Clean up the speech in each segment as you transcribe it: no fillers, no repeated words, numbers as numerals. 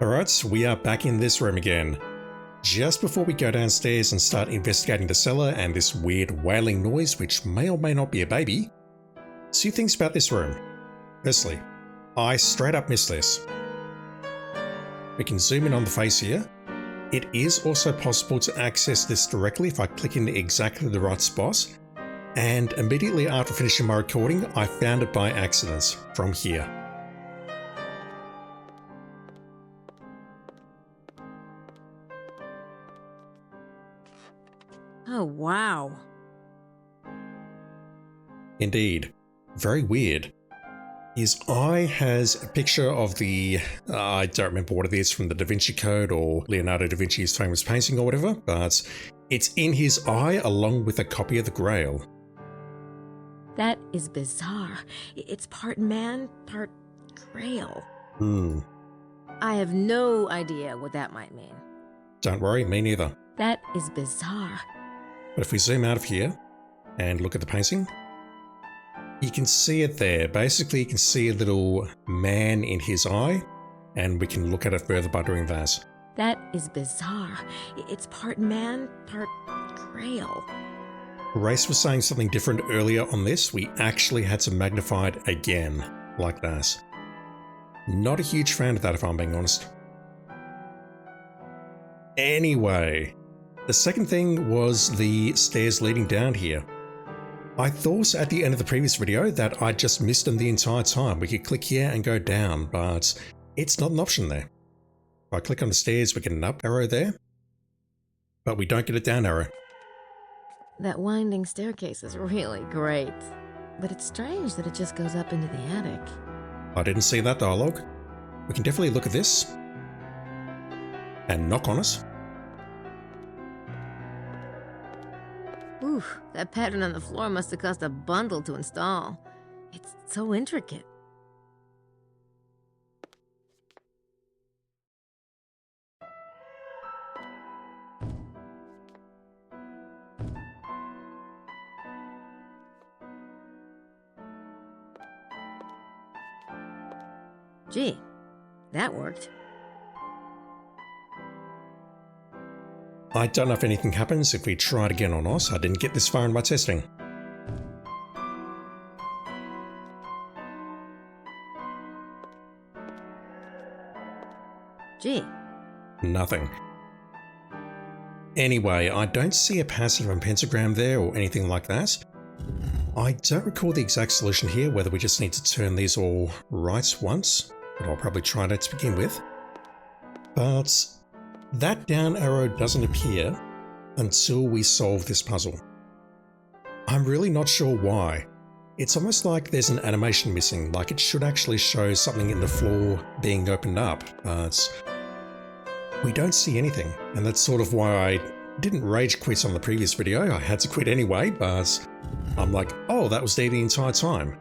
Alright, so we are back in this room again. Just before we go downstairs and start investigating the cellar and this weird wailing noise, which may or may not be a baby, a few things about this room. Firstly, I straight up missed this. We can zoom in on the face here. It is also possible to access this directly if I click in exactly the right spot. And immediately after finishing my recording, I found it by accident from here. Oh, wow. Indeed. Very weird. His eye has a picture of the, I don't remember what it is, from the Da Vinci Code or Leonardo da Vinci's famous painting or whatever, but it's in his eye along with a copy of the Grail. That is bizarre. It's part man, part Grail. I have no idea what that might mean. Don't worry, me neither. That is bizarre. But if we zoom out of here and look at the painting, you can see it there. Basically, you can see a little man in his eye, and we can look at it further by doing that. That is bizarre. It's part man, part Grail. Race was saying something different earlier on this. We actually had to magnify it again, like that. Not a huge fan of that, if I'm being honest. Anyway, the second thing was the stairs leading down here. I thought at the end of the previous video that I just missed them the entire time. We could click here and go down, but it's not an option there. If I click on the stairs, we get an up arrow there, but we don't get a down arrow. That winding staircase is really great, but it's strange that it just goes up into the attic. I didn't see that dialogue. We can definitely look at this and knock on it. Ooh, that pattern on the floor must have cost a bundle to install. It's so intricate. Gee, that worked. I don't know if anything happens if we try it again or not. I didn't get this far in my testing. Gee. Nothing. Anyway, I don't see a passive and pentagram there or anything like that. I don't recall the exact solution here, whether we just need to turn these all right once, but I'll probably try that to begin with. But that down arrow doesn't appear until we solve this puzzle. I'm really not sure why. It's almost like there's an animation missing, like it should actually show something in the floor being opened up, but we don't see anything. And that's sort of why I didn't rage quit on the previous video. I had to quit anyway, but I'm like, oh, that was there the entire time.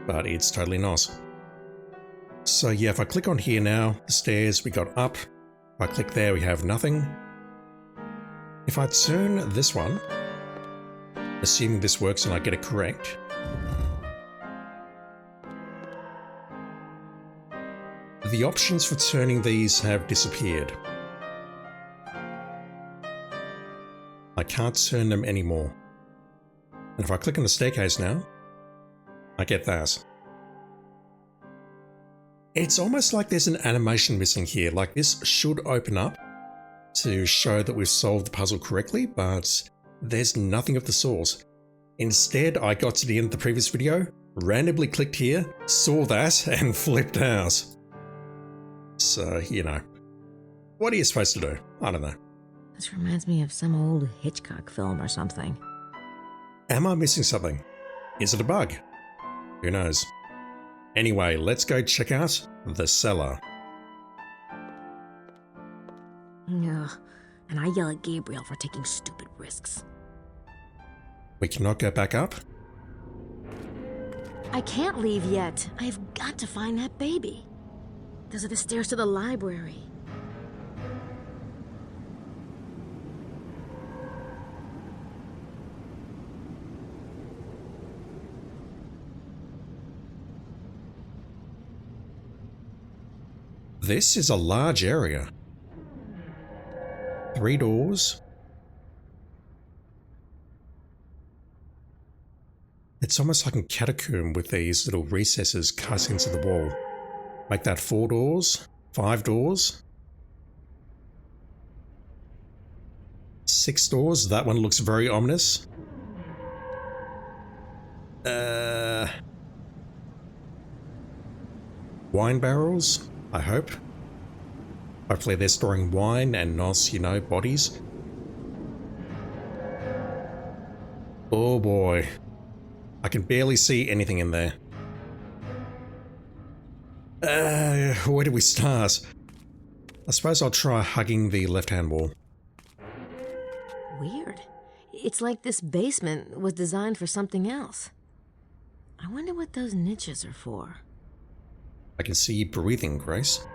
But it's totally not. So yeah, if I click on here now, the stairs, we got up. If I click there, we have nothing. If I turn this one, assuming this works and I get it correct, the options for turning these have disappeared. I can't turn them anymore. And if I click on the staircase now, I get that. It's almost like there's an animation missing here, like this should open up to show that we've solved the puzzle correctly, but there's nothing of the sort. Instead, I got to the end of the previous video, randomly clicked here, saw that, and flipped out. So, you know, what are you supposed to do? I don't know. This reminds me of some old Hitchcock film or something. Am I missing something? Is it a bug? Who knows? Anyway, let's go check out the cellar. Ugh, and I yell at Gabriel for taking stupid risks. We cannot go back up? I can't leave yet. I've got to find that baby. Those are the stairs to the library. This is a large area. 3 doors. It's almost like a catacomb with these little recesses cut into the wall. Make that 4 doors, 5 doors, 6 doors. That one looks very ominous. Wine barrels, I hope. Hopefully they're storing wine and not, you know, bodies. Oh boy. I can barely see anything in there. Where do we start? I suppose I'll try hugging the left-hand wall. Weird. It's like this basement was designed for something else. I wonder what those niches are for. I can see you breathing, Grace.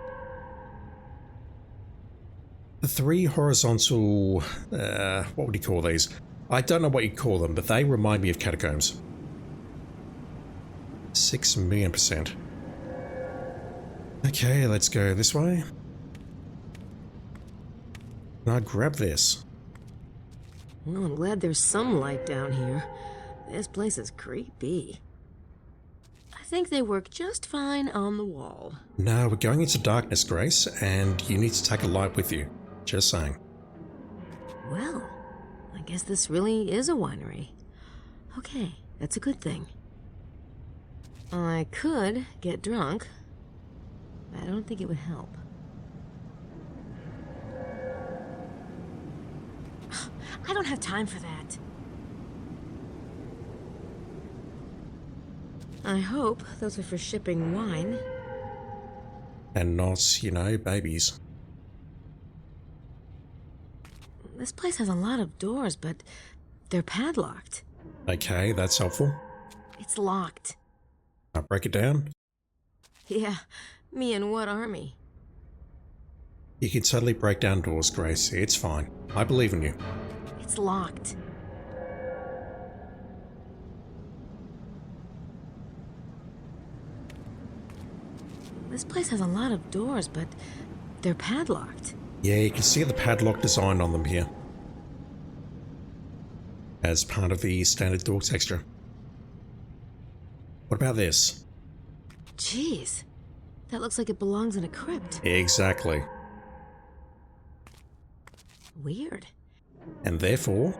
The 3 horizontal... what would you call these? I don't know what you'd call them, but they remind me of catacombs. 6,000,000%. Okay, let's go this way. Can I grab this? Well, I'm glad there's some light down here. This place is creepy. I think they work just fine on the wall. No, we're going into darkness, Grace, and you need to take a light with you. Just saying. Well, I guess this really is a winery. Okay, that's a good thing. I could get drunk, but I don't think it would help. I don't have time for that. I hope those are for shipping wine. And not, you know, babies. This place has a lot of doors, but they're padlocked. Okay, that's helpful. It's locked. I'll break it down. Yeah, me and what army? You can totally break down doors, Grace. It's fine. I believe in you. It's locked. This place has a lot of doors, but they're padlocked. Yeah, you can see the padlock design on them here. As part of the standard door texture. What about this? Jeez, that looks like it belongs in a crypt. Exactly. Weird. And therefore,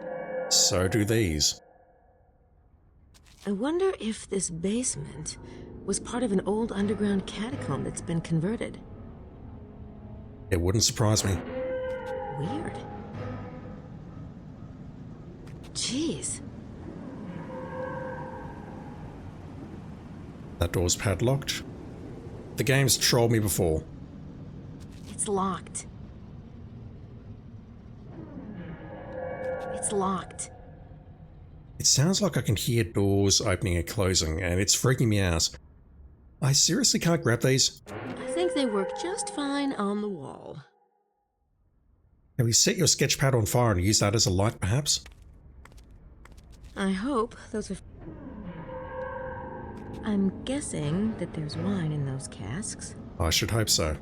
so do these. I wonder if this basement was part of an old underground catacomb that's been converted. It wouldn't surprise me. Weird. Jeez. That door's padlocked. The game's trolled me before. It's locked. It's locked. It sounds like I can hear doors opening and closing, and it's freaking me out. I seriously can't grab these. I think they work just fine on the wall. Can we set your sketch pad on fire and use that as a light, perhaps? I hope those are... I'm guessing that there's wine in those casks. I should hope so.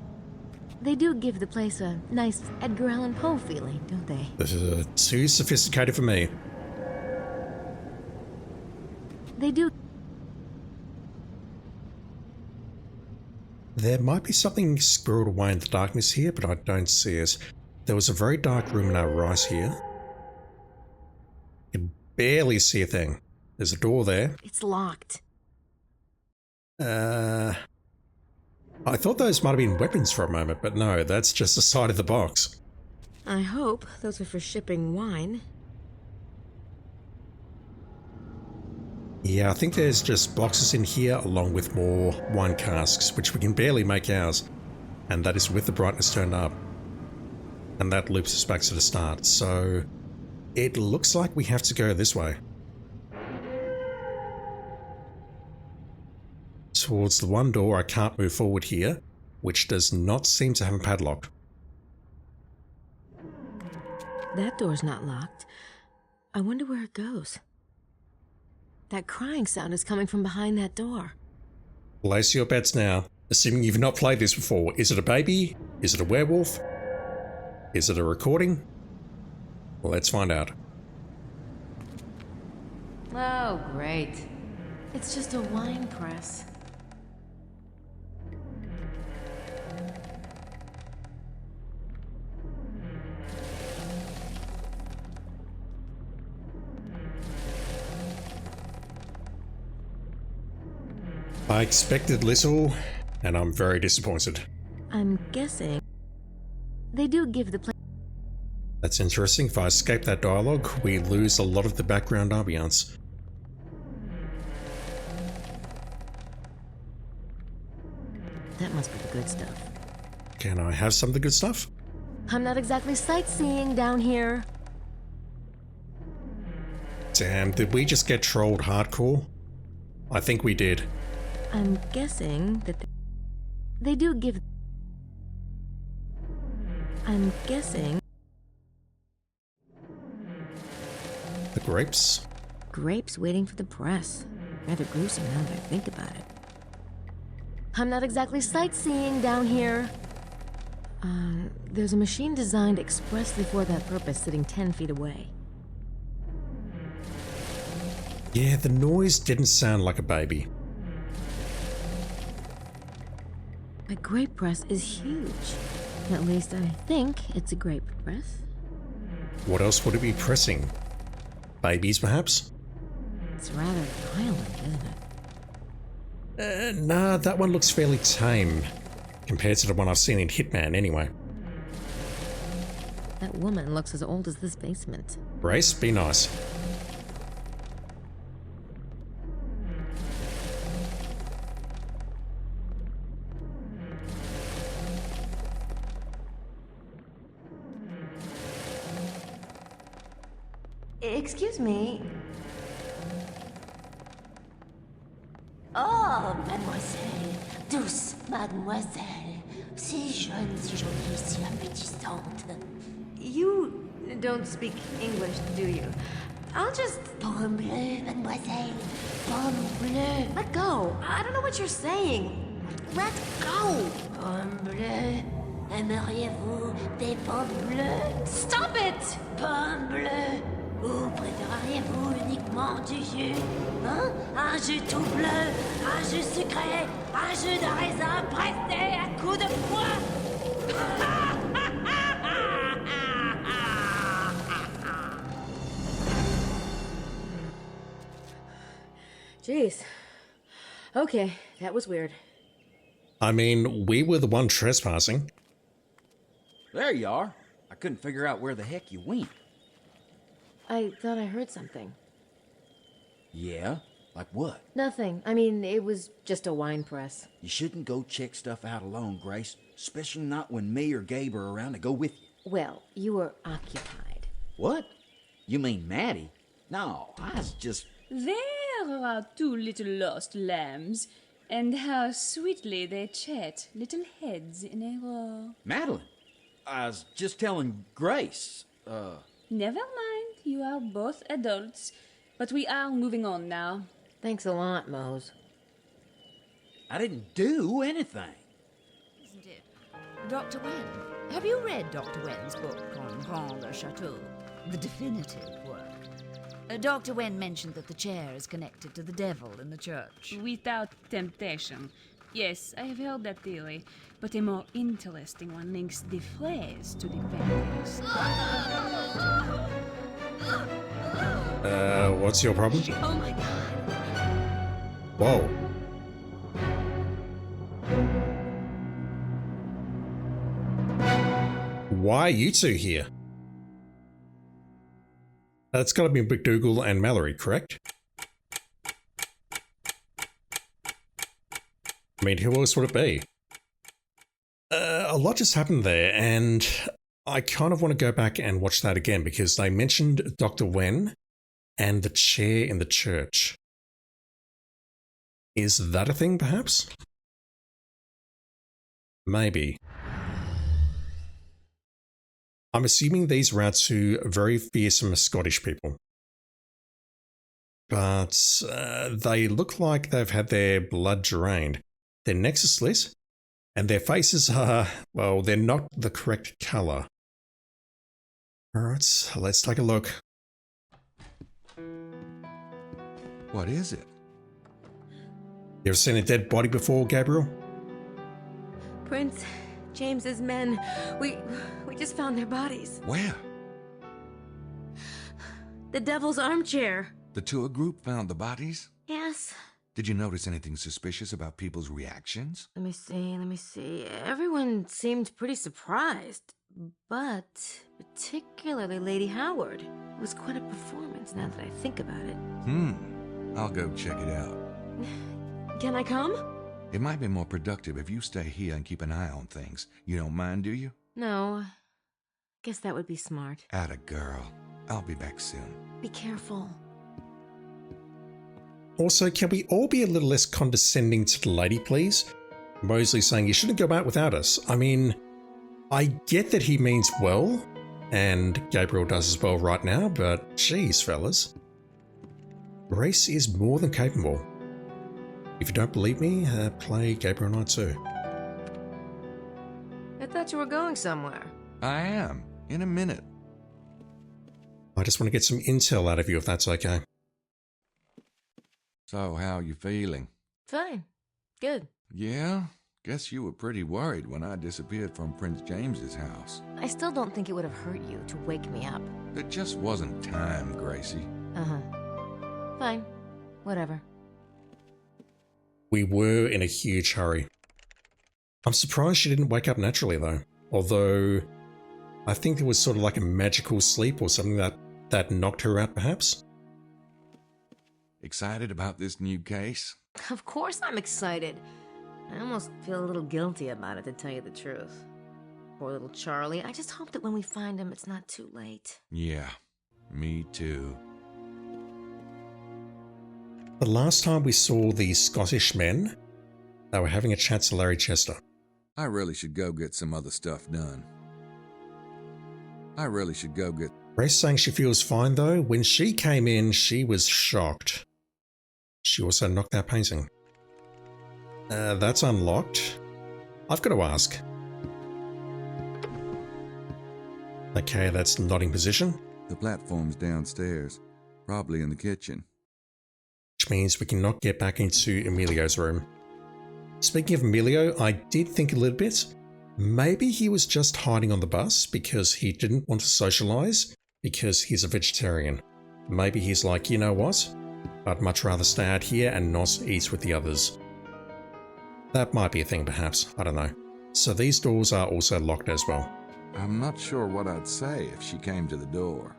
They do give the place a nice Edgar Allan Poe feeling, don't they? Too sophisticated for me. They do. There might be something squirreled away in the darkness here, but I don't see it. There was a very dark room in our right here. You can barely see a thing. There's a door there. It's locked. I thought those might have been weapons for a moment, but no, that's just the side of the box. I hope those are for shipping wine. Yeah, I think there's just boxes in here along with more wine casks, which we can barely make ours. And that is with the brightness turned up. And that loops us back to the start, so it looks like we have to go this way. Towards the one door I can't move forward here, which does not seem to have a padlock. That door's not locked. I wonder where it goes. That crying sound is coming from behind that door. Place your bets now. Assuming you've not played this before, is it a baby? Is it a werewolf? Is it a recording? Let's find out. Oh, great. It's just a wine press. I expected little, and I'm very disappointed. I'm guessing they do give the place. That's interesting. If I escape that dialogue, we lose a lot of the background ambience. That must be the good stuff. Can I have some of the good stuff? I'm not exactly sightseeing down here. Damn, did we just get trolled hardcore? I think we did. I'm guessing that they do give. I'm guessing. The grapes? Grapes waiting for the press. Rather gruesome now that I think about it. I'm not exactly sightseeing down here. There's a machine designed expressly for that purpose sitting 10 feet away. Yeah, the noise didn't sound like a baby. A grape press is huge. At least I think it's a grape press. What else would it be pressing? Babies, perhaps? It's rather violent, isn't it? Nah, that one looks fairly tame. Compared to the one I've seen in Hitman, anyway. That woman looks as old as this basement. Grace, be nice. Excuse me. Oh, mademoiselle, douce mademoiselle, si jeune, si jolie, si appétissante. You don't speak English, do you? I'll just... Pomme bleue, mademoiselle, pomme bleue. Let go. I don't know what you're saying. Let go. Pomme bleue, aimeriez-vous des pommes bleues? Stop it! Pomme bleue, ou préféreriez-vous uniquement du jus? Hein? Un jus tout bleu, un jus sucré, un jus de raisin pressé à coups de poing? Jeez. Okay, that was weird. I mean, we were the one trespassing. There you are. I couldn't figure out where the heck you went. I thought I heard something. Yeah? Like what? Nothing. I mean, it was just a wine press. You shouldn't go check stuff out alone, Grace. Especially not when me or Gabe are around to go with you. Well, you were occupied. What? You mean Maddie? No, I was just... There are two little lost lambs, and how sweetly they chat, little heads in a row. Madeline! I was just telling Grace, Never mind, you are both adults, but we are moving on now. Thanks a lot, Mose. I didn't do anything. Isn't it? Dr. Wen. Have you read Dr. Wen's book on Grand Le Chateau? The definitive work. Dr. Wen mentioned that the chair is connected to the devil in the church. Without temptation. Yes, I have heard that theory, but a more interesting one links the phrase to the vampires. What's your problem? Oh my god. Whoa. Why are you two here? That's gotta be McDougal and Mallory, correct? I mean, who else would it be? A lot just happened there, and I kind of want to go back and watch that again because they mentioned Dr. Wen and the chair in the church. Is that a thing, perhaps? Maybe. I'm assuming these are our two very fearsome Scottish people. But they look like they've had their blood drained. Their nexus list And their faces are, well, they're not the correct colour. Alright, let's take a look. What is it? You ever seen a dead body before, Gabriel? Prince James's men. We just found their bodies. Where? The Devil's Armchair. The tour group found the bodies? Yes. Did you notice anything suspicious about people's reactions? Let me see. Everyone seemed pretty surprised, but particularly Lady Howard. It was quite a performance now that I think about it. I'll go check it out. Can I come? It might be more productive if you stay here and keep an eye on things. You don't mind, do you? No. Guess that would be smart. Atta girl. I'll be back soon. Be careful. Also, can we all be a little less condescending to the lady, please? Mosley saying you shouldn't go out without us. I mean, I get that he means well, and Gabriel does as well right now, but geez, fellas. Grace is more than capable. If you don't believe me, play Gabriel Knight too. I thought you were going somewhere. I am. In a minute. I just want to get some intel out of you if that's okay. So, how you feeling? Fine. Good. Yeah? Guess you were pretty worried when I disappeared from Prince James's house. I still don't think it would have hurt you to wake me up. There just wasn't time, Gracie. Uh-huh. Fine. Whatever. We were in a huge hurry. I'm surprised she didn't wake up naturally though. Although, I think it was sort of like a magical sleep or something that knocked her out perhaps. Excited about this new case? Of course I'm excited. I almost feel a little guilty about it, to tell you the truth. Poor little Charlie. I just hope that when we find him, it's not too late. Yeah, me too. The last time we saw these Scottish men, they were having a chat to Larry Chester. I really should go get some other stuff done. Grace saying she feels fine though. When she came in, she was shocked. She also knocked that painting. That's unlocked. I've got to ask. Okay, that's not in position. The platform's downstairs, probably in the kitchen. Which means we cannot get back into Emilio's room. Speaking of Emilio, I did think a little bit. Maybe he was just hiding on the bus because he didn't want to socialise because he's a vegetarian. Maybe he's like, you know what? I'd much rather stay out here and not eat with the others. That might be a thing perhaps, I don't know. So these doors are also locked as well. I'm not sure what I'd say if she came to the door.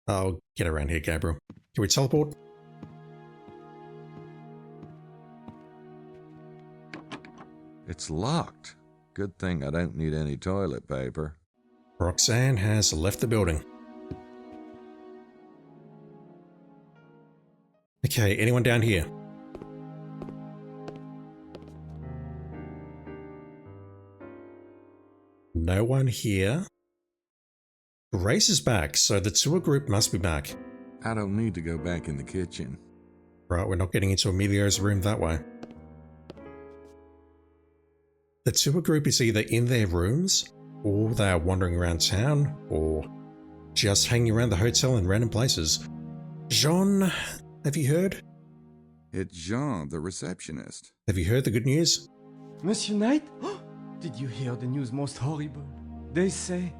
I'll get around here, Gabriel. Can we teleport? It's locked. Good thing I don't need any toilet paper. Roxanne has left the building. Okay, anyone down here? No one here. Grace is back, so the tour group must be back. I don't need to go back in the kitchen. Right, we're not getting into Emilio's room that way. The tour group is either in their rooms, or they are wandering around town, or just hanging around the hotel in random places. Jean, have you heard? It's Jean, the receptionist. Have you heard the good news? Monsieur Knight? Did you hear the news most horrible? They say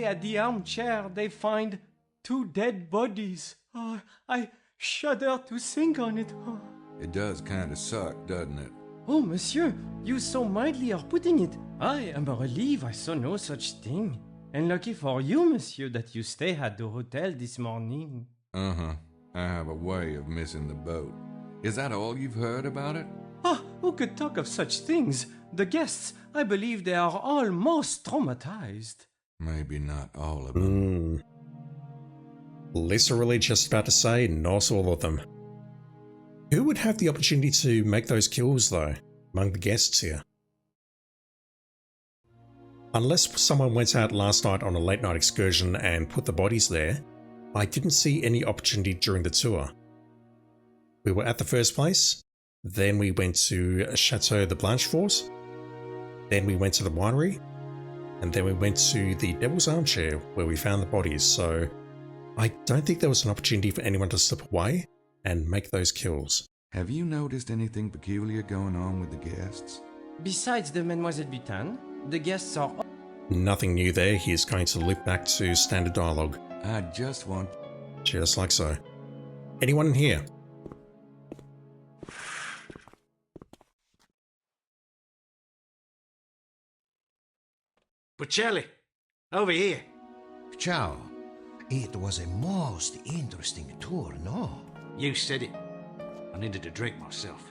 at the armchair they find 2 dead bodies. Oh, I shudder to think on it. Oh. It does kind of suck, doesn't it? Oh, monsieur, you so mildly are putting it. I am relieved I saw no such thing. And lucky for you, monsieur, that you stay at the hotel this morning. Uh-huh. I have a way of missing the boat. Is that all you've heard about it? Ah, who could talk of such things? The guests, I believe they are all most traumatized. Maybe not all of them. Literally just about to say not all of them. Who would have the opportunity to make those kills though, among the guests here? Unless someone went out last night on a late night excursion and put the bodies there, I didn't see any opportunity during the tour. We were at the first place, then we went to Chateau de Blanchefort, then we went to the winery, and then we went to the Devil's Armchair where we found the bodies, so I don't think there was an opportunity for anyone to slip away and make those kills. Have you noticed anything peculiar going on with the guests? Besides the Mademoiselle Butin, the guests are... Nothing new there, he is going to loop back to standard dialogue. I just want... Just like so. Anyone in here? Bocelli, over here. Ciao. It was a most interesting tour, no? You said it. I needed a drink myself.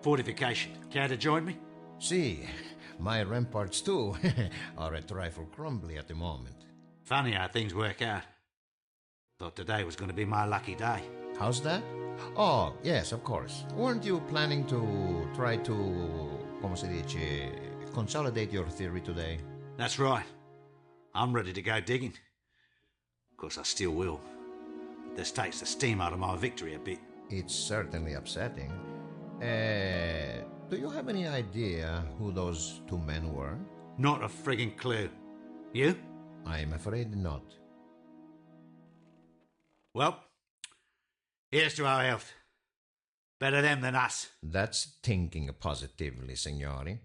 Fortification. Care to join me? See, my ramparts too are a trifle crumbly at the moment. Funny how things work out. Thought today was going to be my lucky day. How's that? Oh, yes, of course. Weren't you planning to try to, como se dice, consolidate your theory today? That's right. I'm ready to go digging. Of course, I still will. This takes the steam out of my victory a bit. It's certainly upsetting. Do you have any idea who those two men were? Not a friggin' clue. You? I'm afraid not. Well, here's to our health. Better them than us. That's thinking positively, signori.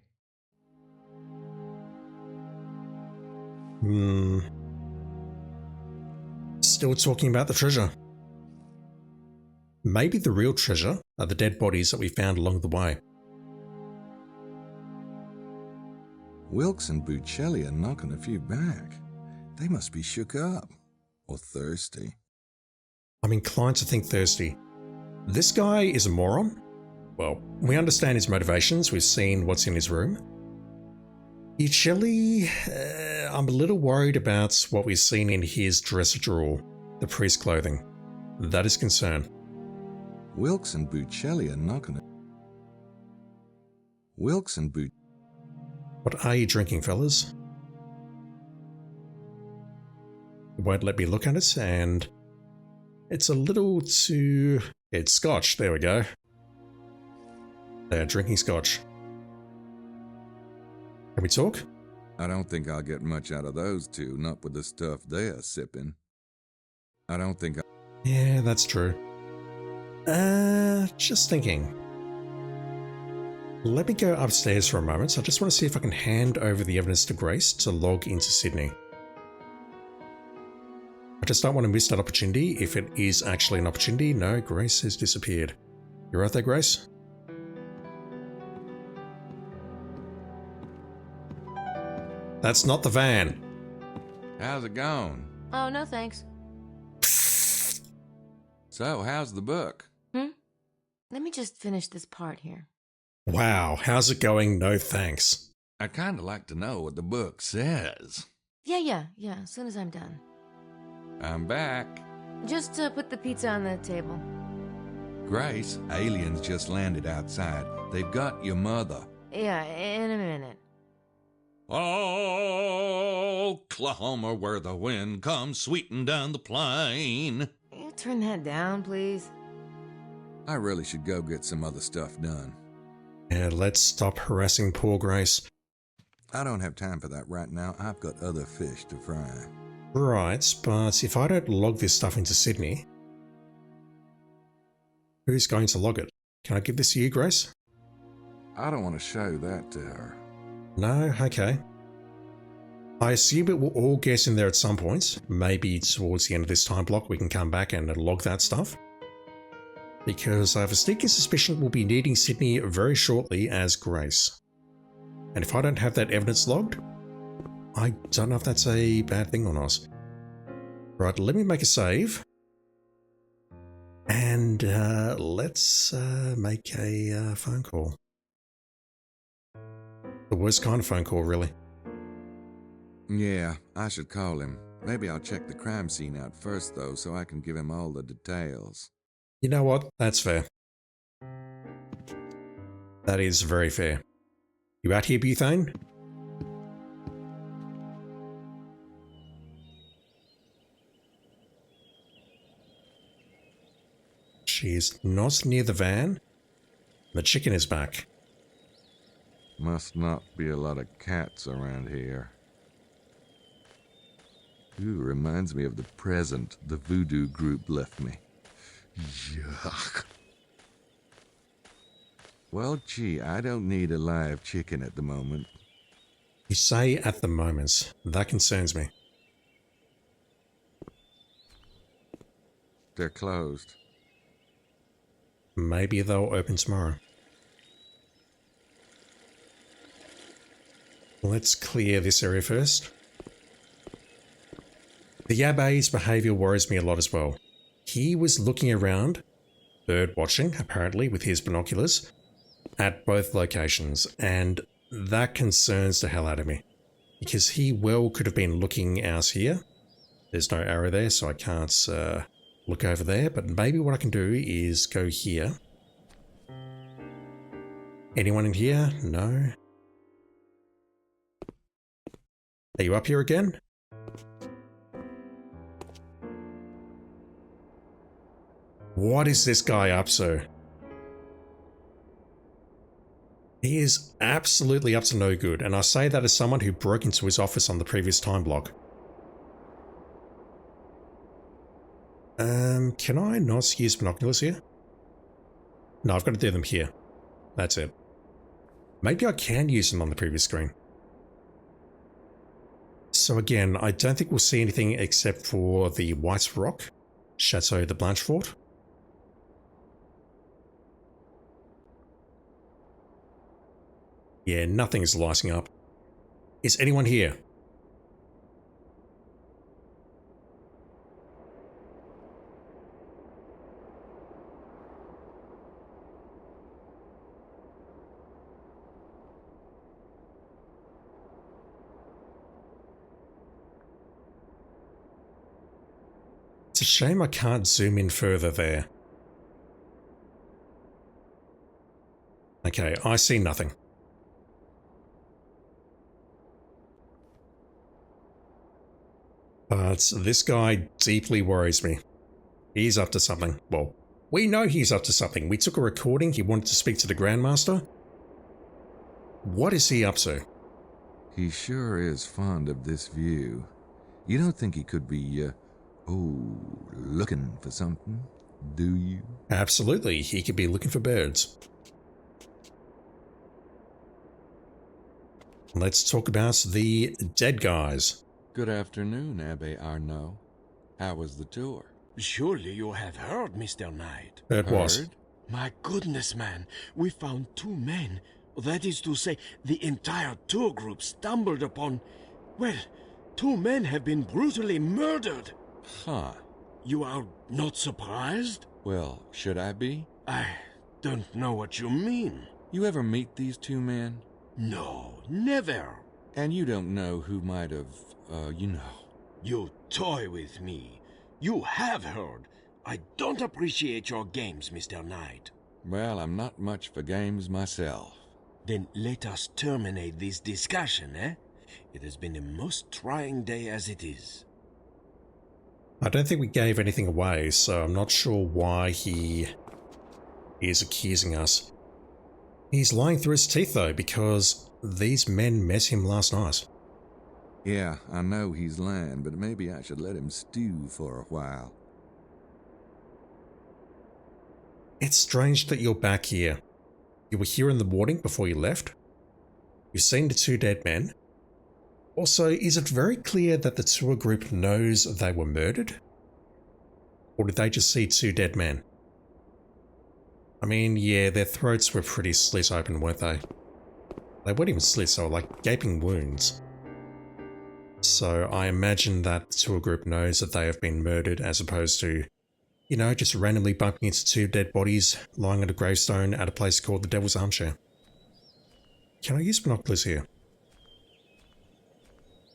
Still talking about the treasure. Maybe the real treasure are the dead bodies that we found along the way. Wilkes and Bucelli are knocking a few back. They must be shook up. Or thirsty. I'm inclined to think thirsty. This guy is a moron. Well, we understand his motivations. We've seen what's in his room. Bucelli, I'm a little worried about what we've seen in his dresser drawer, the priest clothing. That is concern. Wilkes and Bucelli are knocking it. Wilkes and Bucelli. What are you drinking, fellas? It won't let me look at it, and it's a little too... It's scotch, there we go. They're drinking scotch. Can we talk? I don't think I'll get much out of those two, not with the stuff they're sipping. I don't think Yeah, that's true. Just thinking. Let me go upstairs for a moment. I just want to see if I can hand over the evidence to Grace to log into Sydney. I just don't want to miss that opportunity if it is actually an opportunity. No, Grace has disappeared. You right there, Grace? That's not the van. How's it going? Oh, no thanks. So, how's the book? Let me just finish this part here. Wow, how's it going? No thanks. I'd kind of like to know what the book says. Yeah, as soon as I'm done. I'm back. Just put the pizza on the table. Grace, aliens just landed outside. They've got your mother. Yeah, in a minute. Oklahoma, where the wind comes sweeping down the plain. You turn that down, please. I really should go get some other stuff done. Yeah, let's stop harassing poor Grace. I don't have time for that right now. I've got other fish to fry. Right, but if I don't log this stuff into Sydney, who's going to log it? Can I give this to you, Grace? I don't want to show that to her. No? Okay. I assume it will all get in there at some point. Maybe towards the end of this time block we can come back and log that stuff. Because I have a sneaking suspicion we'll be needing Sydney very shortly as Grace. And if I don't have that evidence logged, I don't know if that's a bad thing or not. Right, let me make a save. And let's make a phone call. The worst kind of phone call, really. Yeah, I should call him. Maybe I'll check the crime scene out first, though, so I can give him all the details. You know what? That's fair. That is very fair. You out here, Butane? She's not near the van. The chicken is back. Must not be a lot of cats around here. Ooh, reminds me of the present the voodoo group left me. Yuck. Well, gee, I don't need a live chicken at the moment. You say at the moment. That concerns me. They're closed. Maybe they'll open tomorrow. Let's clear this area first. The Yabbe's behaviour worries me a lot as well. He was looking around, bird watching apparently with his binoculars, at both locations, and that concerns the hell out of me. Because he well could have been looking out here. There's no arrow there, so I can't look over there, but maybe what I can do is go here. Anyone in here? No. Are you up here again? What is this guy up to? He is absolutely up to no good, and I say that as someone who broke into his office on the previous time block. Can I not use binoculars here? No, I've got to do them here. That's it. Maybe I can use them on the previous screen. So again, I don't think we'll see anything except for the White Rock, Chateau de Blanchefort. Yeah, nothing's lighting up. Is anyone here? It's a shame I can't zoom in further there. Okay, I see nothing. But this guy deeply worries me. He's up to something. Well, we know he's up to something. We took a recording. He wanted to speak to the Grandmaster. What is he up to? He sure is fond of this view. You don't think he could be, looking for something, do you? Absolutely. He could be looking for birds. Let's talk about the dead guys. Good afternoon, Abbe Arnaud. How was the tour? Surely you have heard, Mr. Knight. Heard what? My goodness, man. We found 2 men. That is to say, the entire tour group stumbled upon... Well, 2 men have been brutally murdered. Huh. You are not surprised? Well, should I be? I don't know what you mean. You ever meet these 2 men? No, never. And you don't know who might have, You toy with me. You have heard. I don't appreciate your games, Mr. Knight. Well, I'm not much for games myself. Then let us terminate this discussion, eh? It has been a most trying day as it is. I don't think we gave anything away, so I'm not sure why he is accusing us. He's lying through his teeth though, because these men met him last night. Yeah, I know he's lying, but maybe I should let him stew for a while. It's strange that you're back here. You were here in the morning before you left. You've seen the 2 dead men. Also, is it very clear that the tour group knows they were murdered? Or did they just see 2 dead men? I mean, yeah, their throats were pretty slit open, weren't they? They weren't even slits, they were like gaping wounds. So I imagine that the tour group knows that they have been murdered as opposed to, just randomly bumping into 2 dead bodies lying on a gravestone at a place called the Devil's Armchair. Can I use binoculars here?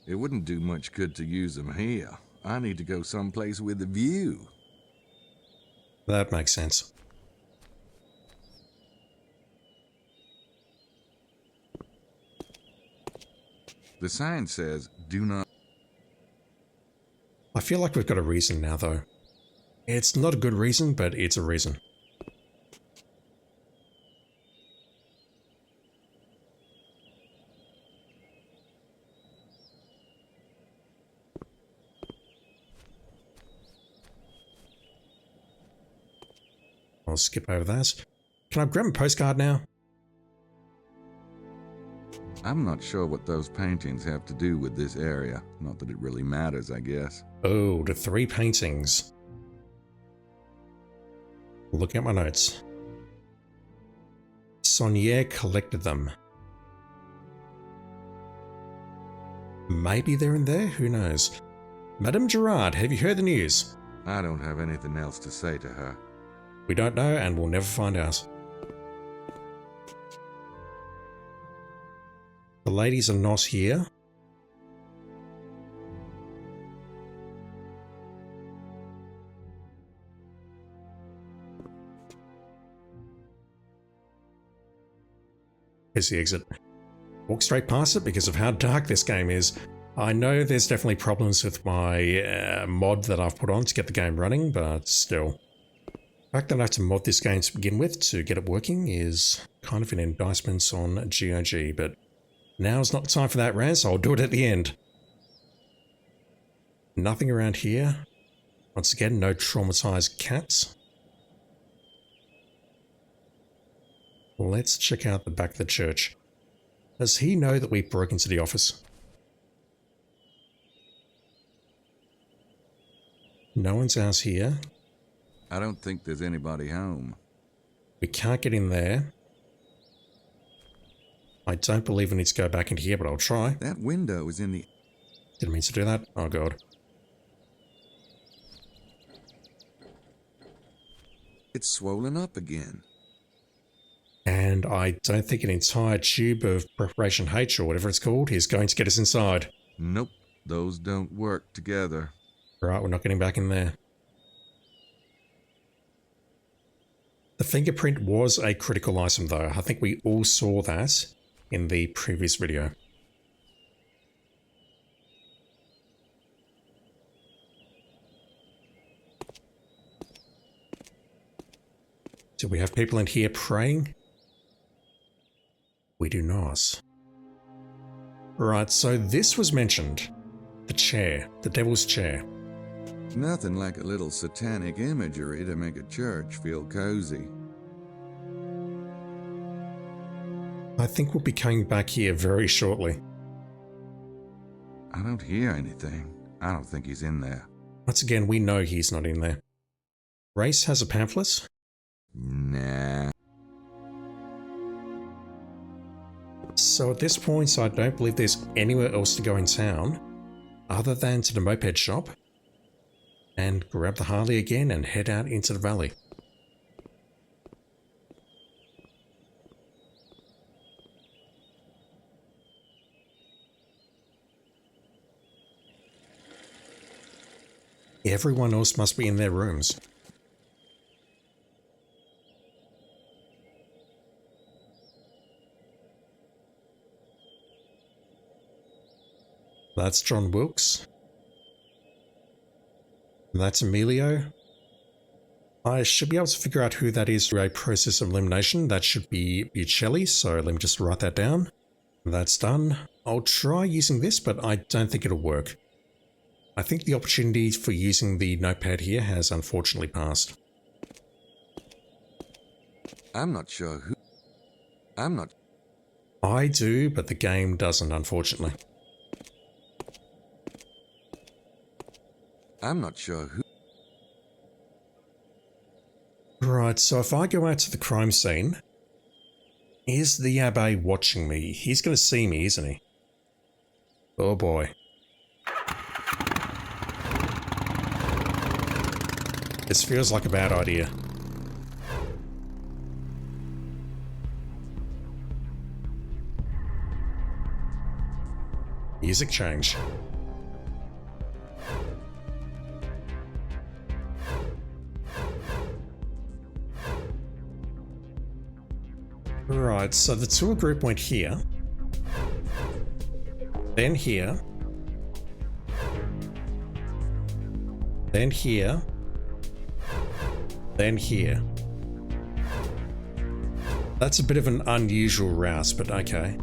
It wouldn't do much good to use them here. I need to go someplace with a view. That makes sense. The sign says, do not... I feel like we've got a reason now, though. It's not a good reason, but it's a reason. I'll skip over that. Can I grab a postcard now? I'm not sure what those paintings have to do with this area. Not that it really matters, I guess. Oh, the 3 paintings. Looking at my notes. Schattenjäger collected them. Maybe they're in there? Who knows? Madame Gerard, have you heard the news? I don't have anything else to say to her. We don't know and we'll never find out. The ladies are not here. Here's the exit. Walk straight past it because of how dark this game is. I know there's definitely problems with my mod that I've put on to get the game running, but still. The fact that I have to mod this game to begin with to get it working is kind of an indictment on GOG, but now's not the time for that, Raz. I'll do it at the end. Nothing around here. Once again, no traumatized cats. Let's check out the back of the church. Does he know that we broke into the office? No one's else here. I don't think there's anybody home. We can't get in there. I don't believe we need to go back into here, but I'll try. That window is in the... Didn't mean to do that. Oh god. It's swollen up again. And I don't think an entire tube of Preparation H, or whatever it's called, is going to get us inside. Nope, those don't work together. Right, we're not getting back in there. The fingerprint was a critical item though. I think we all saw that in the previous video. Do we have people in here praying? We do not. Right, so this was mentioned. The chair. The devil's chair. Nothing like a little satanic imagery to make a church feel cozy. I think we'll be coming back here very shortly. I don't hear anything. I don't think he's in there. Once again, we know he's not in there. Grace has a pamphlet? Nah. So at this point, I don't believe there's anywhere else to go in town other than to the moped shop and grab the Harley again and head out into the valley. Everyone else must be in their rooms. That's John Wilkes. That's Emilio. I should be able to figure out who that is through a process of elimination. That should be Buccelli, so let me just write that down. That's done. I'll try using this, but I don't think it'll work. I think the opportunity for using the notepad here has unfortunately passed. I'm not sure who... I'm not... I do, but the game doesn't, unfortunately. I'm not sure who... Right, so if I go out to the crime scene, is the Abbé watching me? He's going to see me, isn't he? Oh boy. This feels like a bad idea. Music change. Right, so the tour group went here, then here, then here, then here. That's a bit of an unusual route, but okay.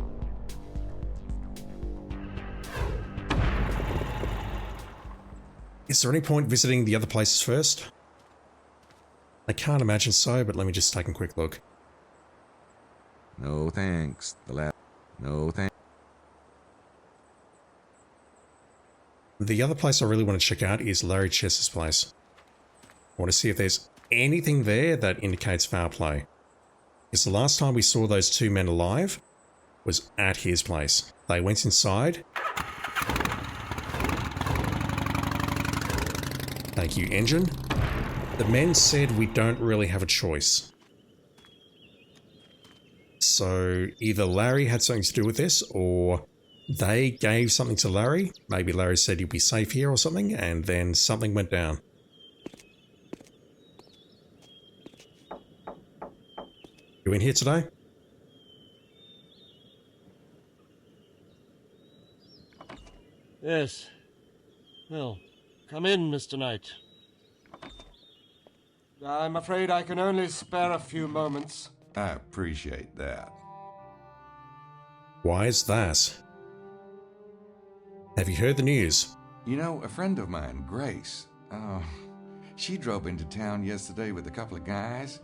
Is there any point visiting the other places first? I can't imagine so, but let me just take a quick look. No thanks. No thanks. The other place I really want to check out is Larry Chess's place. I want to see if there's anything there that indicates foul play. Because the last time we saw those two men alive was at his place. They went inside. Thank you, engine. The men said we don't really have a choice. So either Larry had something to do with this, or they gave something to Larry. Maybe Larry said he'd be safe here or something, and then something went down. You in here today? Yes. Well, come in, Mr. Knight. I'm afraid I can only spare a few moments. I appreciate that. Why is that? Have you heard the news? You know, a friend of mine, Grace, she drove into town yesterday with a couple of guys.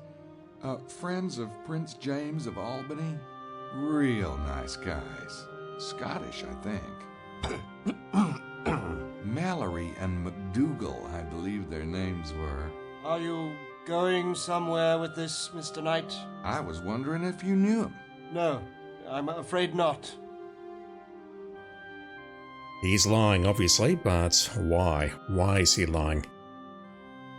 Friends of Prince James of Albany. Real nice guys. Scottish, I think. Mallory and McDougal, I believe their names were. Are you going somewhere with this, Mr. Knight? I was wondering if you knew him. No, I'm afraid not. He's lying, obviously, but why? Why is he lying?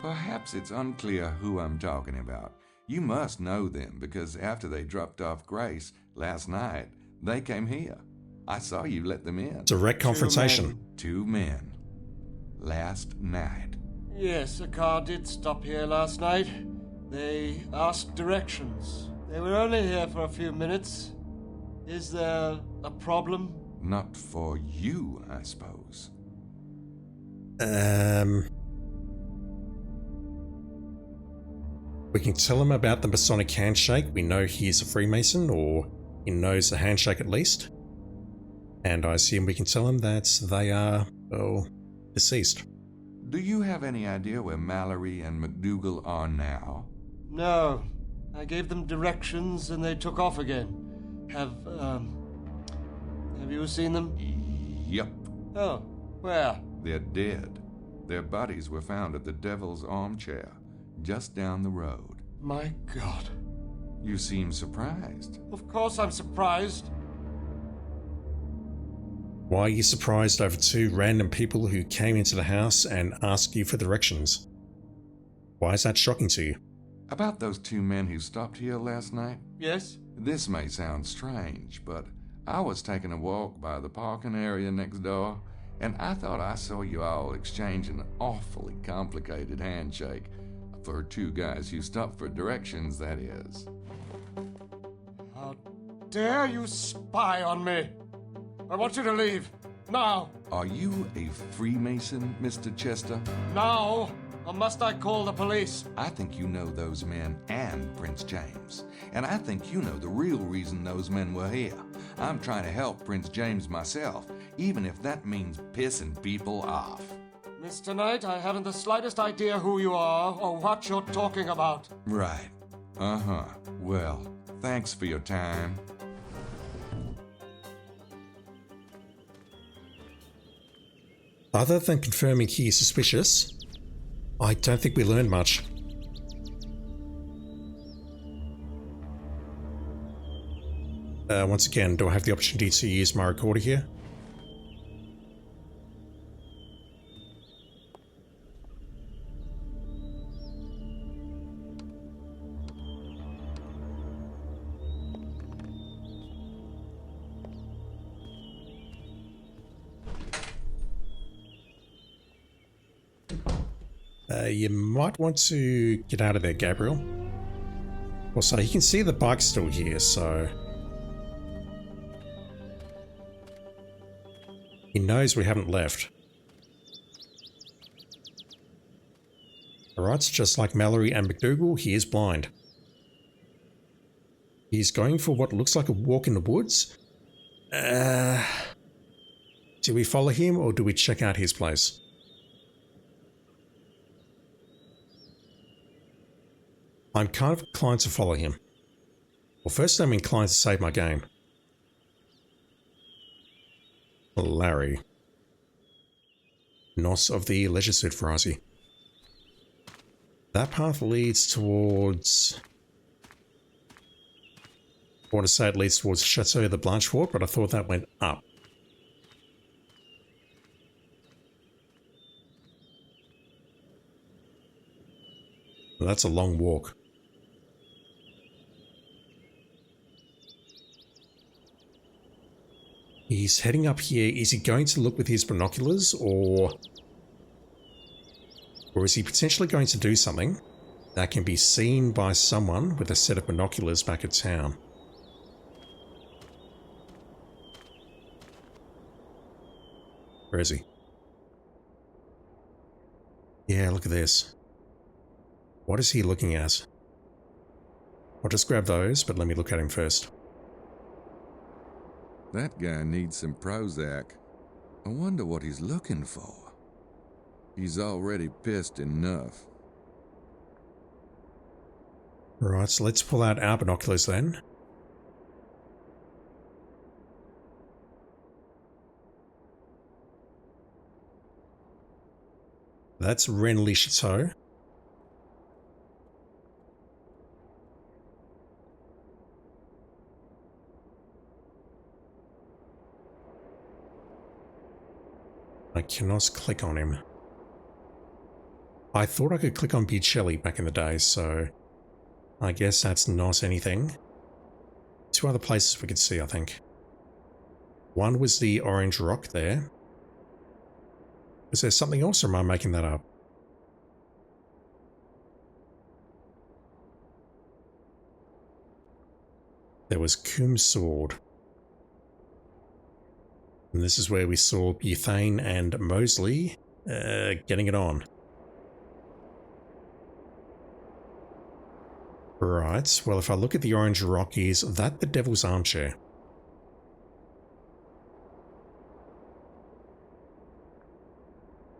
Perhaps it's unclear who I'm talking about. You must know them, because after they dropped off Grace last night, they came here. I saw you let them in. Direct confrontation. 2 men. Last night. Yes, a car did stop here last night. They asked directions. They were only here for a few minutes. Is there a problem? Not for you, I suppose. We can tell him about the Masonic handshake. We know he's a Freemason, or he knows the handshake at least. And I assume we can tell him that they are, well, deceased. Do you have any idea where Mallory and McDougal are now? No. I gave them directions and they took off again. Have you seen them? Yup. Oh, where? They're dead. Their bodies were found at the Devil's Armchair, just down the road. My God. You seem surprised. Of course I'm surprised. Why are you surprised over 2 random people who came into the house and asked you for directions? Why is that shocking to you? About those 2 men who stopped here last night? Yes? This may sound strange, but I was taking a walk by the parking area next door, and I thought I saw you all exchange an awfully complicated handshake. For 2 guys who stopped for directions, that is. How dare you spy on me? I want you to leave. Now. Are you a Freemason, Mr. Chester? Now. Or must I call the police? I think you know those men and Prince James. And I think you know the real reason those men were here. I'm trying to help Prince James myself, even if that means pissing people off. Mr. Knight, I haven't the slightest idea who you are or what you're talking about. Right. Uh-huh. Well, thanks for your time. Other than confirming he is suspicious, I don't think we learned much. Once again, do I have the opportunity to use my recorder here? You might want to get out of there, Gabriel. Also, you can see the bike's still here, so... He knows we haven't left. Alright, just like Mallory and McDougal, he is blind. He's going for what looks like a walk in the woods. Do we follow him or do we check out his place? I'm kind of inclined to follow him. Well, first I'm inclined to save my game. Larry. Nos of the leisure suit variety. That path leads towards... I want to say it leads towards Chateau de Blanchefort, but I thought that went up. Well, that's a long walk. He's heading up here. Is he going to look with his binoculars, or is he potentially going to do something that can be seen by someone with a set of binoculars back at town? Where is he? Yeah, look at this. What is he looking at? I'll just grab those, but let me look at him first. That guy needs some Prozac. I wonder what he's looking for. He's already pissed enough. Right, so let's pull out our binoculars then. That's Renly Chateau. I cannot click on him. I thought I could click on Bucelli back in the day, so I guess that's not anything. Two other places we could see, I think. One was the Orange Rock there. Is there something else, or am I making that up? There was Coom's Sword. And this is where we saw Bethane and Mosley getting it on. Right, well if I look at the Orange Rock, is that the Devil's Armchair?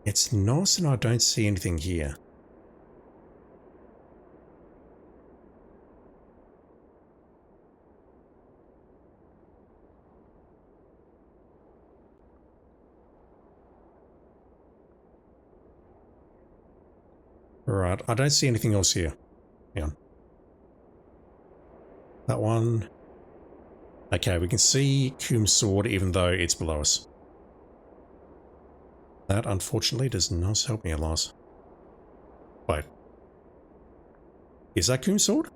It's not, and I don't see anything here. Right, I don't see anything else here. Yeah. That one. Okay, we can see Coom's Sword even though it's below us. That unfortunately does not help me a lot. Wait. Is that Coom's Sword?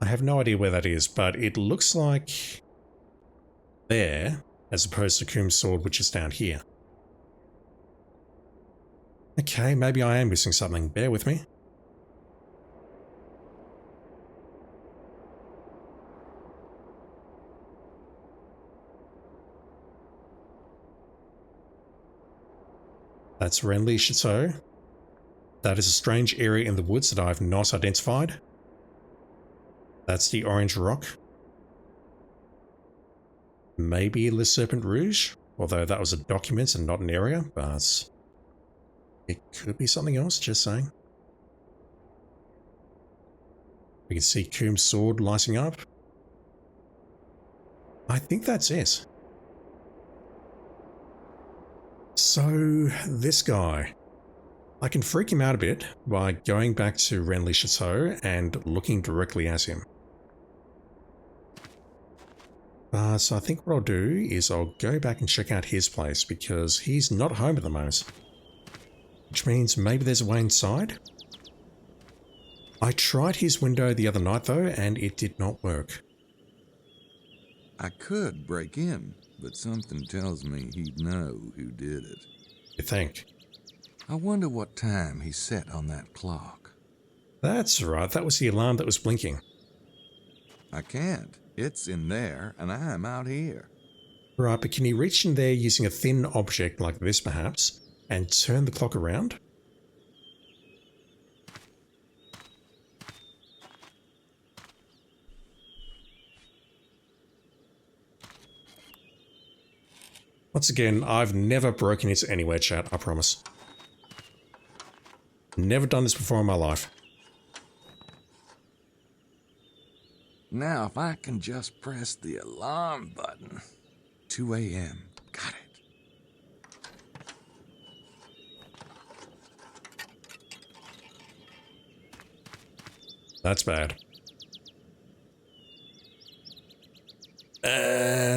I have no idea where that is, but it looks like there, as opposed to Coom's Sword, which is down here. Okay, maybe I am missing something. Bear with me. That's Renly Chateau. That is a strange area in the woods that I have not identified. That's the Orange Rock. Maybe Le Serpent Rouge, although that was a document and not an area, but it could be something else, just saying. We can see Coom's Sword lighting up. I think that's it. So, this guy. I can freak him out a bit by going back to Renly Chateau and looking directly at him. So I think what I'll do is I'll go back and check out his place because he's not home at the moment. Which means maybe there's a way inside? I tried his window the other night though and it did not work. I could break in, but something tells me he'd know who did it. You think? I wonder what time he set on that clock. That's right, that was the alarm that was blinking. I can't. It's in there, and I'm out here. Right, but can you reach in there using a thin object like this perhaps, and turn the clock around? Once again, I've never broken into anywhere, chat, I promise. Never done this before in my life. Now, if I can just press the alarm button. 2 a.m. Got it. That's bad.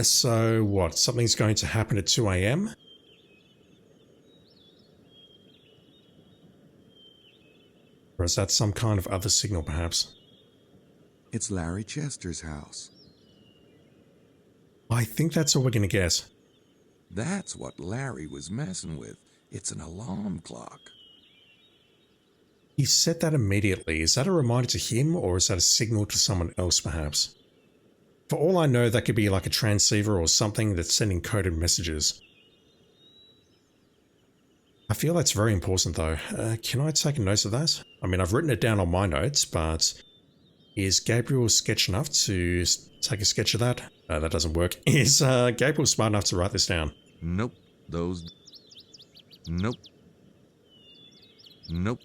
So what? Something's going to happen at 2 a.m.? Or is that some kind of other signal, perhaps? It's Larry Chester's house. I think that's all we're going to get. That's what Larry was messing with. It's an alarm clock. He said that immediately. Is that a reminder to him, or is that a signal to someone else, perhaps? For all I know, that could be like a transceiver or something that's sending coded messages. I feel that's very important, though. Can I take a note of that? I mean, I've written it down on my notes, but is Gabriel sketch enough to take a sketch of that? No, that doesn't work. Is Gabriel smart enough to write this down? Nope. Those... Nope. Nope.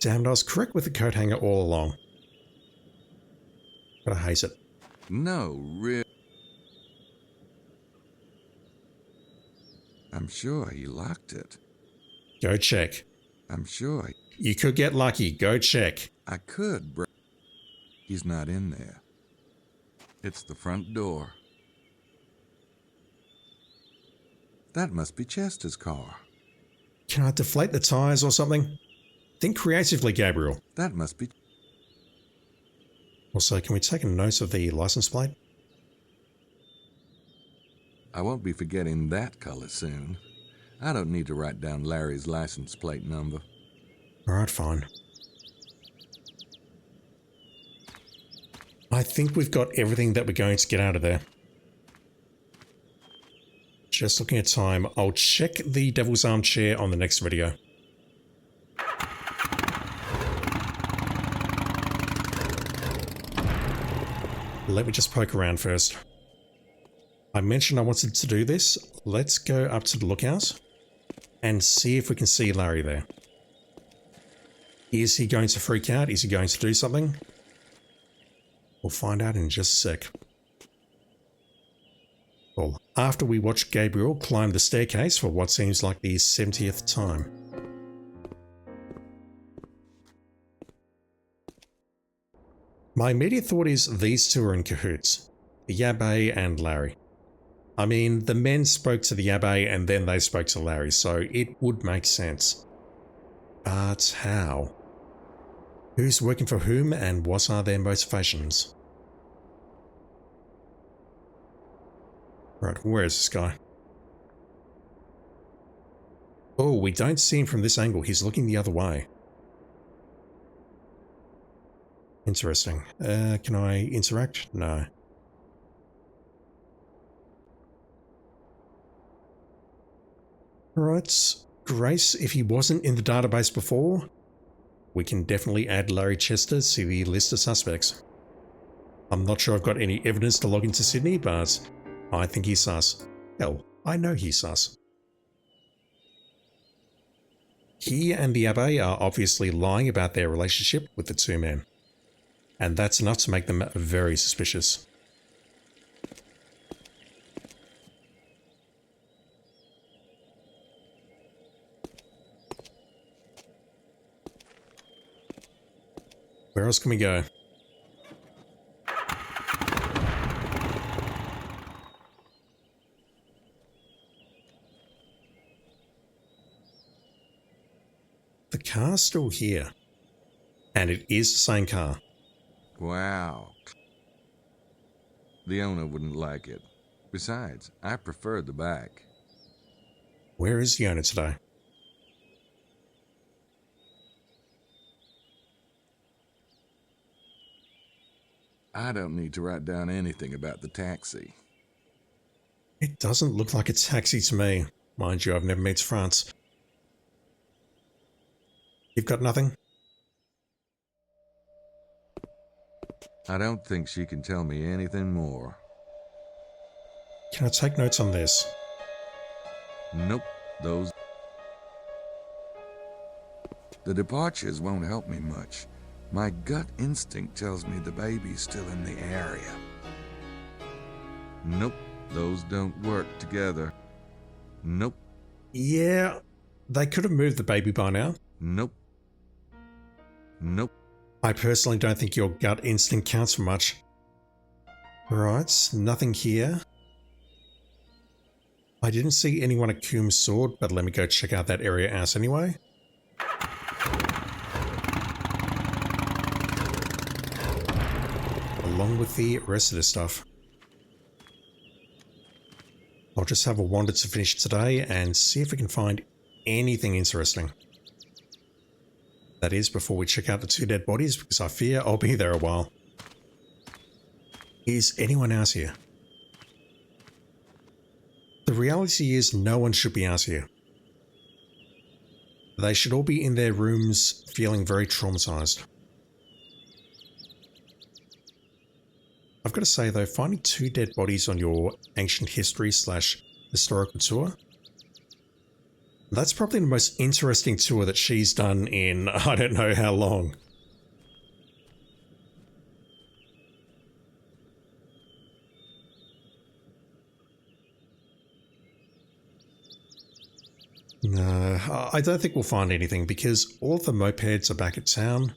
Damn, I was correct with the coat hanger all along. But I hate it. No, really. I'm sure he locked it. Go check. I'm sure. You could get lucky. Go check. I could, bro. He's not in there. It's the front door. That must be Chester's car. Can I deflate the tires or something? Think creatively, Gabriel. That must be... Also, can we take a note of the license plate? I won't be forgetting that color soon. I don't need to write down Larry's license plate number. Alright, fine. I think we've got everything that we're going to get out of there. Just looking at time, I'll check the Devil's Armchair on the next video. Let me just poke around first. I mentioned I wanted to do this. Let's go up to the lookout and see if we can see Larry there. Is he going to freak out? Is he going to do something? We'll find out in just a sec. Well, after we watch Gabriel climb the staircase for what seems like the 70th time. My immediate thought is these two are in cahoots. The Yabbe and Larry. I mean, the men spoke to the Yabbe and then they spoke to Larry, so it would make sense. But how? Who's working for whom and what are their motivations? Right, where is this guy? Oh, we don't see him from this angle. He's looking the other way. Interesting. Can I interact? No. Alright, Grace, if he wasn't in the database before, we can definitely add Larry Chester to the list of suspects. I'm not sure I've got any evidence to log into Sydney, but I think he's sus. Hell, I know he's sus. He and the Abbe are obviously lying about their relationship with the two men. And that's enough to make them very suspicious. Where else can we go? The car's still here. And it is the same car. Wow. The owner wouldn't like it. Besides, I prefer the back. Where is the owner today? I don't need to write down anything about the taxi. It doesn't look like a taxi to me. Mind you, I've never been to France. You've got nothing? I don't think she can tell me anything more. Can I take notes on this? Nope, those... The departures won't help me much. My gut instinct tells me the baby's still in the area. Nope, those don't work together. Nope. Yeah, they could have moved the baby by now. Nope. Nope. I personally don't think your gut instinct counts for much. Right, nothing here. I didn't see anyone at Coombs' sword, but let me go check out that area out anyway. Along with the rest of this stuff. I'll just have a wander to finish today and see if we can find anything interesting. That is, before we check out the 2 dead bodies, because I fear I'll be there a while. Is anyone else here? The reality is no one should be out here. They should all be in their rooms feeling very traumatized. I've got to say though, finding 2 dead bodies on your ancient history / historical tour, that's probably the most interesting tour that she's done in I don't know how long. No, I don't think we'll find anything because all of the mopeds are back at town.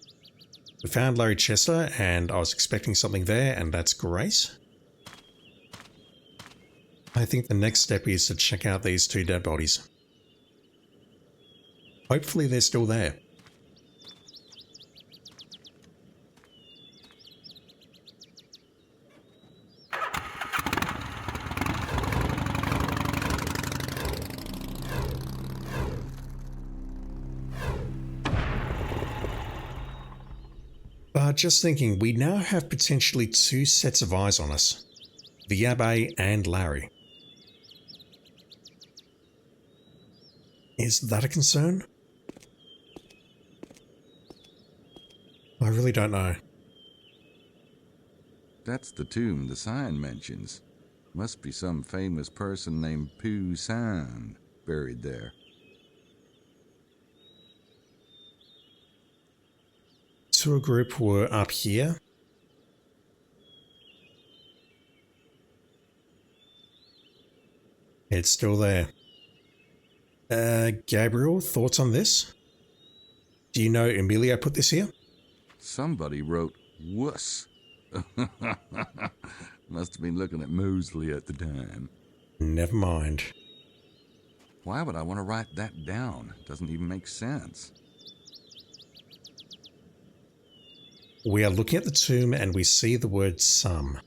We found Larry Chester and I was expecting something there, and that's great. I think the next step is to check out these 2 dead bodies. Hopefully they're still there. But just thinking, we now have potentially 2 sets of eyes on us. The Abbe and Larry. Is that a concern? I really don't know. That's the tomb the sign mentions. Must be some famous person named Pooh San buried there. Tour group were up here. It's still there. Gabriel, thoughts on this? Do you know Emilio put this here? Somebody wrote wuss. Must have been looking at Mosley at the time. Never mind. Why would I want to write that down? Doesn't even make sense. We are looking at the tomb and we see the word some.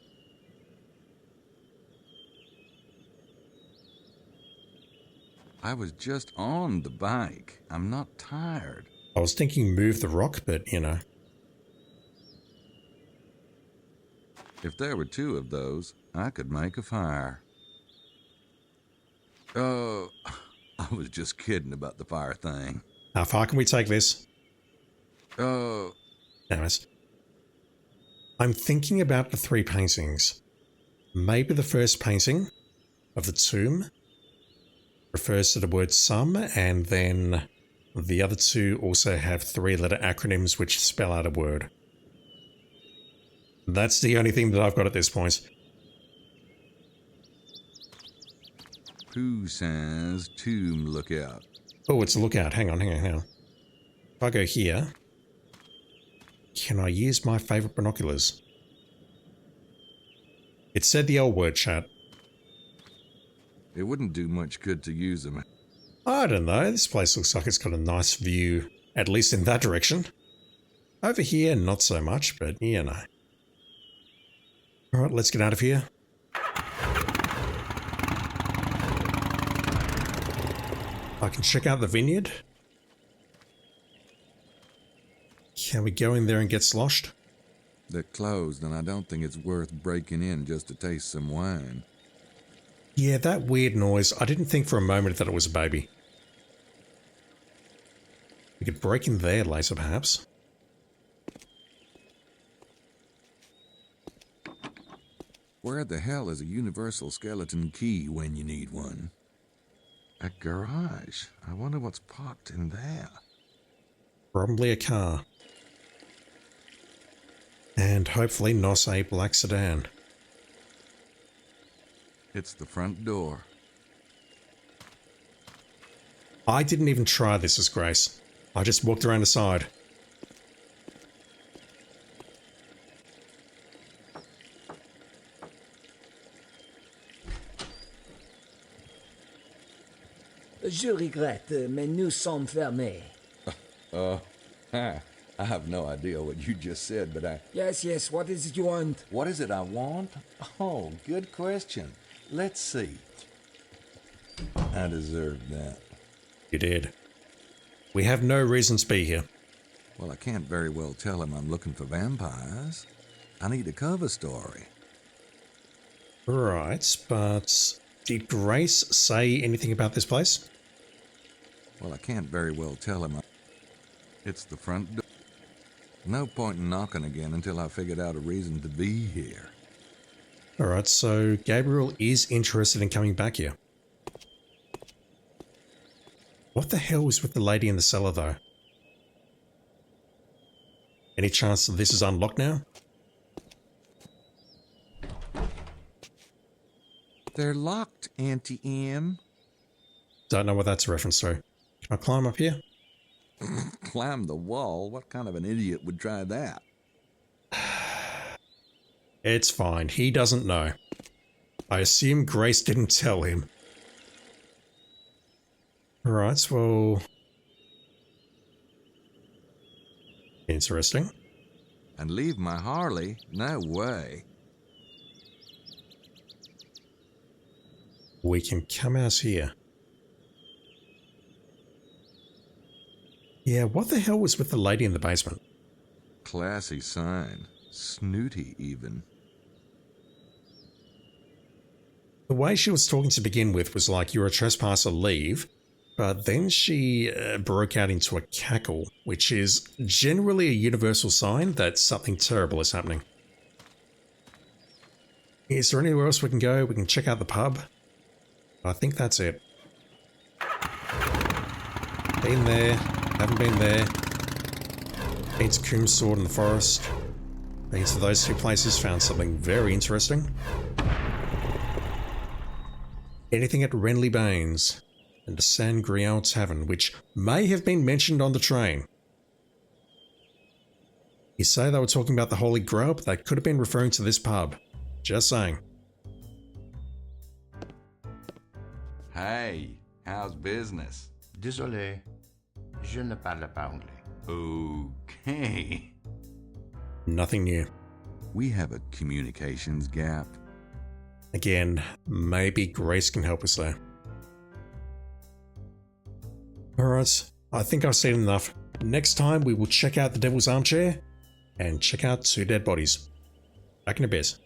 I was just on the bike. I'm not tired. I was thinking move the rock, but you know. If there were 2 of those, I could make a fire. Oh, I was just kidding about the fire thing. How far can we take this? Oh. Anyways. I'm thinking about the 3 paintings. Maybe the first painting of the tomb refers to the word some, and then the other 2 also have 3-letter acronyms which spell out a word. That's the only thing that I've got at this point. Pooh San's tomb lookout. Oh, it's a lookout. Hang on. If I go here, can I use my favourite binoculars? It said the L word, chat. It wouldn't do much good to use them. I don't know. This place looks like it's got a nice view, at least in that direction. Over here, not so much, but you know. Alright, let's get out of here. I can check out the vineyard. Can we go in there and get sloshed? They're closed, and I don't think it's worth breaking in just to taste some wine. Yeah, that weird noise. I didn't think for a moment that it was a baby. We could break in there later, perhaps. Where the hell is a universal skeleton key when you need one? A garage. I wonder what's parked in there. Probably a car. And hopefully not a black sedan. It's the front door. I didn't even try this as Grace. I just walked around the side. Je regrette, mais nous sommes fermés. I have no idea what you just said, but I... Yes, what is it you want? What is it I want? Oh, good question. Let's see. I deserved that. You did. We have no reason to be here. Well, I can't very well tell him I'm looking for vampires. I need a cover story. Right, but did Grace say anything about this place? Well, I can't very well tell him. It's the front door. No point in knocking again until I figured out a reason to be here. Alright, so Gabriel is interested in coming back here. What the hell was with the lady in the cellar, though? Any chance that this is unlocked now? They're locked, Auntie M. Don't know what that's a reference to. Can I climb up here? Climb the wall? What kind of an idiot would try that? It's fine. He doesn't know. I assume Grace didn't tell him. Right, well... Interesting. And leave my Harley? No way. We can come out here. Yeah, what the hell was with the lady in the basement? Classy sign. Snooty, even. The way she was talking to begin with was like, you're a trespasser, leave. But then she broke out into a cackle, which is generally a universal sign that something terrible is happening. Is there anywhere else we can go? We can check out the pub. I think that's it. Been there. Haven't been there. Been to Coom's Sword in the forest. Been to those two places, found something very interesting. Anything at Renly Baines and the San Grial Tavern, which may have been mentioned on the train. You say they were talking about the Holy Grail, but they could have been referring to this pub. Just saying. Hey, how's business? Désolé, je ne parle pas anglais. Okay. Nothing new. We have a communications gap. Again, maybe Grace can help us there. Alright, I think I've seen enough. Next time we will check out the Devil's Armchair and check out two dead bodies. Back in a bit.